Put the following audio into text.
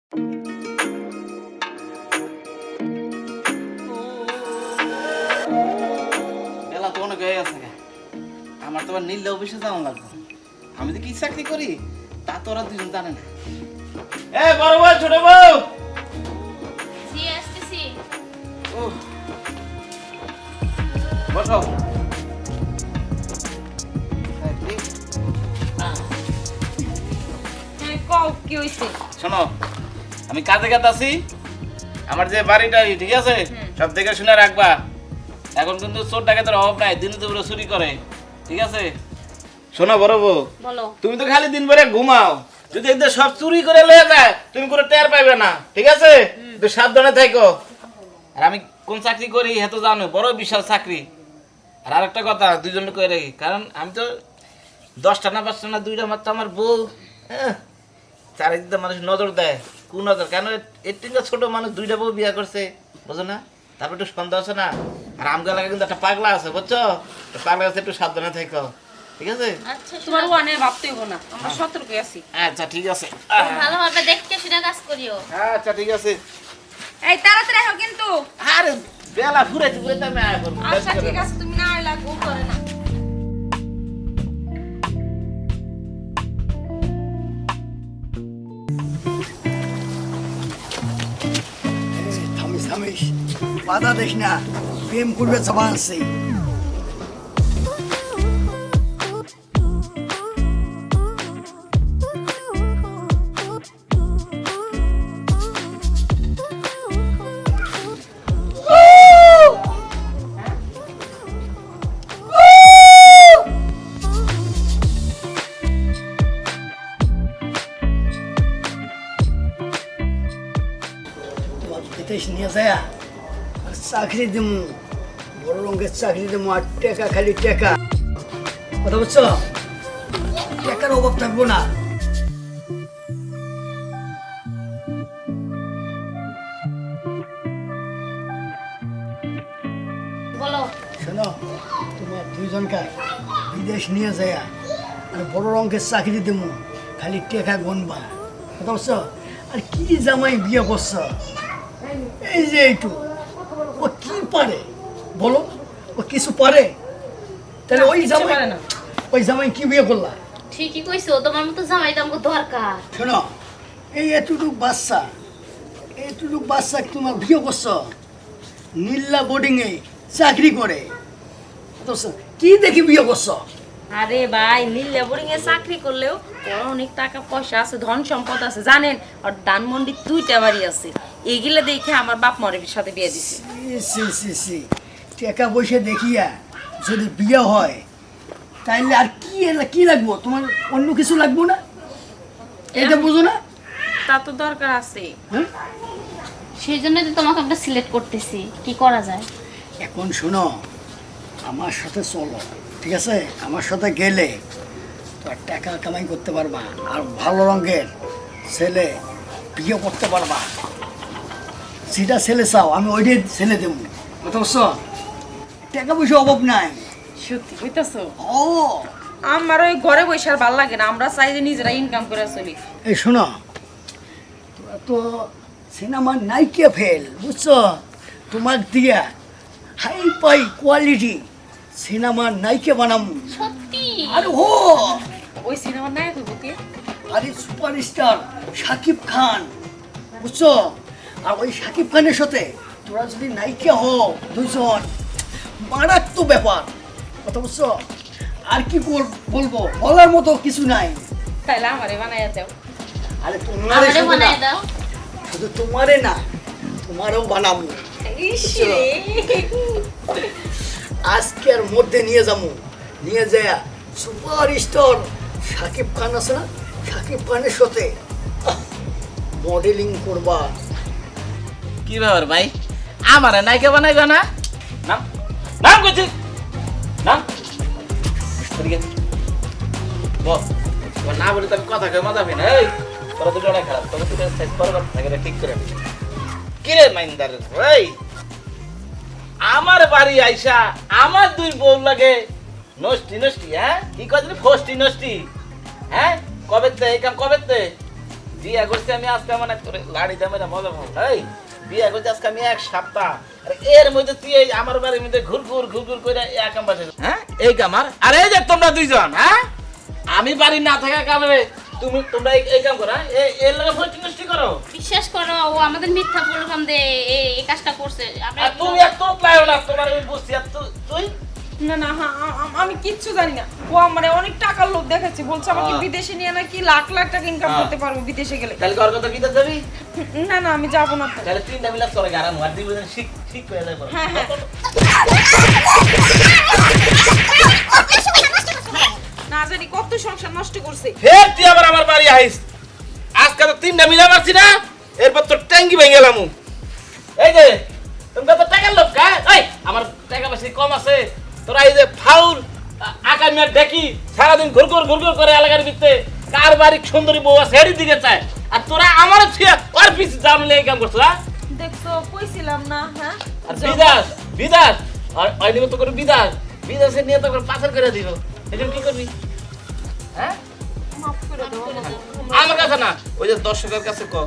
বেলা তো অনেক হয়ে গেছে। আমার তো আবার নীল অফিসে যাওয়া লাগবে। আমি তো কি চাকরি করি তা তো ওরা দুজন জানে না। এ বড় বউ, ছোট বউ, জি আসতেছি। ও বসো। কি হইছে? শোনো, আমি কাজে কাজে আছি। আমার যে বাড়িটা ঠিক আছে, সব দেখে শুনে রাখবা। এখন কিন্তু চোর ডাকাতের অভাব নাই, দিনে দুপুরে চুরি করে, ঠিক আছে? শোনো বড় বউ, বলো। তুমি তো খালি দিন ভরে ঘুমাও। যদি একদম সব চুরি করে লয়ে যায় তুমি কোনো টের পাইবে না, ঠিক আছে? একটু সাবধানে থাকো। আর আমি কোন চাকরি করি হে তো জানো, বড় বিশাল চাকরি। আর আরেকটা কথা দুইজনে কয়ে রাখি, কারণ আমি তো 10টা না 5টা না 2টা মাত্র আমার বউ, হ্যাঁ, চারিদিকে মানুষ নজর দেয়। কোন নজর? কেন এর থেকে ছোট মানুষ 2টা বউ বিয়ে করছে, বুঝো না? তারপর একটু সন্দেহ আছে না? আর আমগা লাগে কিন্তু একটা পাগলা আছে, বুঝছো? পাগলা আছে, একটু সাবধানে থাকো, ঠিক আছে? আচ্ছা, তোমার ওয়ানে ভাবতে হইব না, আমরা সতর্ক আছি। আচ্ছা ঠিক আছে। ভালোভাবে দেখতে শুনে কাজ করিও। আচ্ছা ঠিক আছে। এই তাড়াতাড়ি আসো কিন্তু। আরে বেলা ফুরাইতে ফুরাইতে আমি আয়া করবো। আচ্ছা ঠিক আছে, তুমি না আইলা গো করে না। থামিস থামিস, বাধা দেখ না, প্রেম করবে জবান সেই। বিদেশ নিয়ে যায় আর চাকরি দিমু, বড় রঙের চাকরি দিমু, আর টেকা, খালি টেকা। কথা বুঝছো? টেকার অভাব থাকবো না। বলো। শোনো, তোমার দুইজনকে বিদেশ নিয়ে যায় আর বড় রঙের চাকরি দিমু, খালি টেকা গনবা। কথা বুঝছো? আর কি জামাই বিয়ে করছো? এই যে এইটু, ও কি পারে বলো? ও কিছু পারে? তাহলে ওই জামাই, ওই জামাই কি বিয়ে করলা? ঠিকই কইছো, তোমার মতো জামাই তো আমাকে দরকার। শোনো, এই এতটুক বাচ্চা, এতটুক বাচ্চা তোমার বিয়ে করছো, নীলা বোর্ডিংয়ে চাকরি করে, তো কি দেখি বিয়ে করছো? আরে ভাই, নীল লেবরিং এ চাকরি করলেও ওর অনেক টাকা পয়সা আছে, ধন সম্পদ আছে জানেন। আর ধানমন্ডি 2টা বাড়ি আছে। এগুলা দেখে আমার বাপ মরের সাথে বিয়ে দিছে। টাকা পয়সা দেখিয়া যদি বিয়ে হয় তাইলে আর কি লাগবো তোমার? অন্য কিছু লাগবো না? এটা বুঝো না? তা তো দরকার আছে। হ্যাঁ, সেই জন্য তো তোমাকে আমরা সিলেক্ট করতেছি, কি করা যায়? এখন শোনো, আমার সাথে চলো, ঠিক আছে? আমার সাথে গেলে তো আর টাকা কামাই করতে পারবা, আর ভালো রঙের ছেলে বিয়ে করতে পারবা। যেটা ছেলে চাও আমি ওইটাই ছেলে দেবো, কথা বুঝছো? টাকা পয়সা অভাব নাই। সত্যি কইতাছো? ও আমার ওই ঘরে বসে আর ভাল লাগে না, আমরা চাই যে নিজেরা ইনকাম করে চলি। এই শোনো, তোরা তো সিনেমার নায়িকা ফেল, বুঝছো? তোমার দিয়া হাই ফাই কোয়ালিটি সিনেমার নায়িকা বানাম। সত্যি? আরে ও, ওই সিনেমার নায়ক হইব কে? আরে সুপারস্টার শাকিব খান, বুঝছো? আর ওই শাকিব খানের সাথে তোরা যদি নায়িকা হও দুজন, মারাত্মক ব্যাপার, কথা বুঝছো? আর কি বলবো, বলার মতো কিছু নাই। তাইলে আমারে বানাইয়া দাও। আরে আমারে তোমারে বানাই দাও। শুধু তোমারে না, তোমারও বানাবো। ইসরে, আজকের মধ্যে নিয়ে যাবো, নিয়ে যায় সুপারস্টার শাকিব খান আছে না, শাকিব খানের সাথে মডেলিং করবা। কি ব্যাপার ভাই, আমার নায়িকা বানাইবা না? নাম নাম কইছি, নাম এদিকে বল। তোর না বলে তো আমি কথা কই মজা পাই না। এই তোরা দুটো অনেক খারাপ, তোকে দুটো সাইজ করবার থাকে ঠিক করে নি। কি রে মাইন্দার ভাই, আমার বাড়ি আইসা আমার দুই বউ লাগে নষ্টি নষ্টি, হ্যাঁ? কি কদিন ফষ্টি নষ্টি, হ্যাঁ? কবে তে এই কাম কবে তে? বিয়ে করছি আমি আজকে মানে তোরে লাড়ি দামে না মজা ভালো এই বিয়ে করছি আজকে আমি 1 সপ্তাহ আর এর মধ্যে তুই এই আমার বাড়ির মধ্যে ঘুরঘুর করে এক কাম বাজে হ্যাঁ এই কামার আর এই যে তোমরা দুইজন হ্যাঁ আমি বাড়ি না থাকা কারণে তোমরা এই কাম করো এর লাগে ফটিং নষ্ট করো বিশ্বাস করো ও আমাদের মিথ্যা প্রলোভন দে এই কাজটা করছে আমরা আর তুমি এত প্লায়ো না তোমার আমি বুঝছি আর তুই না না হ্যাঁ আমি কিচ্ছু জানি না ও আমারে অনেক টাকার লোভ দেখাচ্ছে বলছে আমাকে বিদেশে নিয়ে নাকি লাখ লাখ টাকা ইনকাম করতে পারবো বিদেশে গেলে তাহলে ঘর কথা বিদেশ যাবি না না আমি যাবো না তো। তাহলে 3টা মিলা চলে গারান আর দিবি শিখ হয়ে যাবে হ্যাঁ হ্যাঁ না জানি কত সংসার নষ্ট করছে ফের তুই আবার আমার বাড়ি আইস আজকে তো 3টা মিলা মারছি না এরপর তো ট্যাঙ্কি ভেঙে গেলাম এই যে তোমরা তো টাকার লোক কা এই আমার টাকা বেশি কম আছে তোরা এই যে ফাউল আকামিয়া দেখি সারাদিন ঘুরঘুর করে এলাকার ভিতরে কার বাড়ি সুন্দরী বউ আছে হেডি দিকে চায় আর তোরা আমার থিয়া ওর পিছে জাম লেগে কাম করছ না দেখছো কইছিলাম না হ্যাঁ আর বিদাস আর অনিম তো করে বিদাসে নিয়ে তো করে পাচার করে দিব এজন্য কি করবি হ্যাঁ মাফ করে দাও আমার কাছে না ওই যে দর্শকের কাছে কো